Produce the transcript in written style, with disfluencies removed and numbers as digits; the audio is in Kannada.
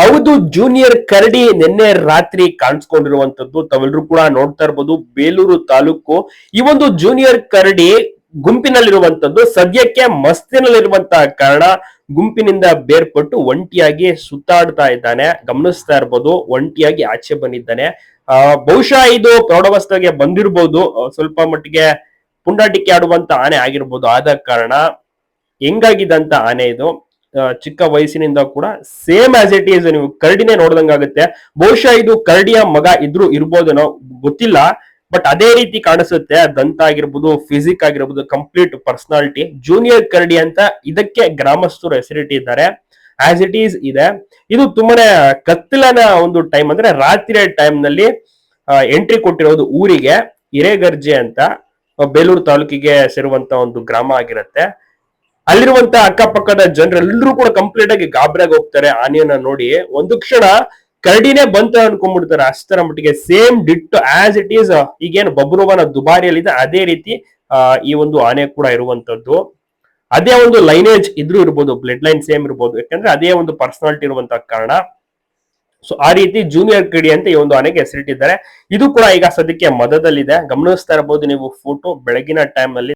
ಹೌದು, ಜೂನಿಯರ್ ಕರಡಿ ನಿನ್ನೆ ರಾತ್ರಿ ಕಾಣಿಸ್ಕೊಂಡಿರುವಂತದ್ದು ತಾವೆಲ್ಲರೂ ಕೂಡ ನೋಡ್ತಾ ಇರ್ಬೋದು. ಬೇಲೂರು ತಾಲೂಕು ಈ ಒಂದು ಜೂನಿಯರ್ ಕರಡಿ ಗುಂಪಿನಲ್ಲಿರುವಂತದ್ದು ಸದ್ಯಕ್ಕೆ ಮಸ್ತಿನಲ್ಲಿರುವಂತಹ ಕಾರಣ ಗುಂಪಿನಿಂದ ಬೇರ್ಪಟ್ಟು ಒಂಟಿಯಾಗಿ ಸುತ್ತಾಡ್ತಾ ಇದ್ದಾನೆ. ಗಮನಿಸ್ತಾ ಇರ್ಬೋದು, ಒಂಟಿಯಾಗಿ ಆಚೆ ಬಂದಿದ್ದಾನೆ. ಬಹುಶಃ ಇದು ಪ್ರೌಢಾವಸ್ಥೆಗೆ ಬಂದಿರಬಹುದು. ಸ್ವಲ್ಪ ಮಟ್ಟಿಗೆ ಪುಂಡಾಟಿಕೆ ಆಡುವಂತ ಆನೆ ಆಗಿರ್ಬೋದು. ಆದ ಕಾರಣ ಹೆಂಗಾಗಿದ್ದಂತ ಆನೆ ಇದು ಚಿಕ್ಕ ವಯಸ್ಸಿನಿಂದ ಕೂಡ ಸೇಮ್ ಆಸ್ ಇಟ್ ಈಸ್ ನೀವು ಕರಡಿನೇ ನೋಡ್ದಂಗಾಗುತ್ತೆ. ಬಹುಶಃ ಇದು ಕರಡಿಯ ಮಗ ಇದ್ರು ಇರ್ಬೋದೇನೋ ಗೊತ್ತಿಲ್ಲ, ಬಟ್ ಅದೇ ರೀತಿ ಕಾಣಿಸುತ್ತೆ. ದಂತ ಆಗಿರ್ಬೋದು, ಫಿಸಿಕ್ ಆಗಿರ್ಬೋದು, ಕಂಪ್ಲೀಟ್ ಪರ್ಸನಾಲಿಟಿ ಜೂನಿಯರ್ ಕರಡಿ ಅಂತ ಇದಕ್ಕೆ ಗ್ರಾಮಸ್ಥರು ಹೆಸರಿಟ್ಟಿದ್ದಾರೆ. ಆಸ್ ಇಟ್ ಈಸ್ ಇದೆ. ಇದು ತುಂಬಾನೇ ಕತ್ತಲನ ಒಂದು ಟೈಮ್, ಅಂದ್ರೆ ರಾತ್ರಿಯ ಟೈಮ್ ನಲ್ಲಿ ಎಂಟ್ರಿ ಕೊಟ್ಟಿರೋದು ಊರಿಗೆ. ಹಿರೇಗರ್ಜೆ ಅಂತ ಬೇಲೂರು ತಾಲೂಕಿಗೆ ಸೇರುವಂತ ಒಂದು ಗ್ರಾಮ ಆಗಿರುತ್ತೆ. ಅಲ್ಲಿರುವಂತ ಅಕ್ಕಪಕ್ಕದ ಜನರೆಲ್ಲರೂ ಕೂಡ ಕಂಪ್ಲೀಟ್ ಆಗಿ ಗಾಬರಿಯಾಗಿ ಹೋಗ್ತಾರೆ ಆನೆಯನ್ನ ನೋಡಿ. ಒಂದು ಕ್ಷಣ ಕರಡಿನೇ ಬಂತ ಅನ್ಕೊಂಡ್ಬಿಡ್ತಾರೆ. ಅಷ್ಟರ ಮಟ್ಟಿಗೆ same ditto as it is ಈಗೇನು ಬಬ್ರುವನ ದುಬಾರಿಯಲ್ಲಿದೆ ಅದೇ ರೀತಿ ಈ ಒಂದು ಆನೆ ಕೂಡ ಇರುವಂತದ್ದು. ಅದೇ ಒಂದು ಲೈನೇಜ್ ಇದ್ರೂ ಇರ್ಬೋದು, ಬ್ಲಡ್ ಲೈನ್ ಸೇಮ್ ಇರ್ಬೋದು, ಯಾಕಂದ್ರೆ ಅದೇ ಒಂದು ಪರ್ಸನಾಲಿಟಿ ಇರುವಂತ ಕಾರಣ. ಸೊ ಆ ರೀತಿ ಜೂನಿಯರ್ ಕರಡಿ ಅಂತ ಈ ಒಂದು ಆನೆಗೆ ಹೆಸರಿಟ್ಟಿದ್ದಾರೆ. ಇದು ಕೂಡ ಈಗ ಸದ್ಯಕ್ಕೆ ಮದದಲ್ಲಿದೆ. ಗಮನಿಸ್ತಾ ಇರಬಹುದು ನೀವು ಫೋಟೋ ಬೆಳಗಿನ ಟೈಮ್ ನಲ್ಲಿ.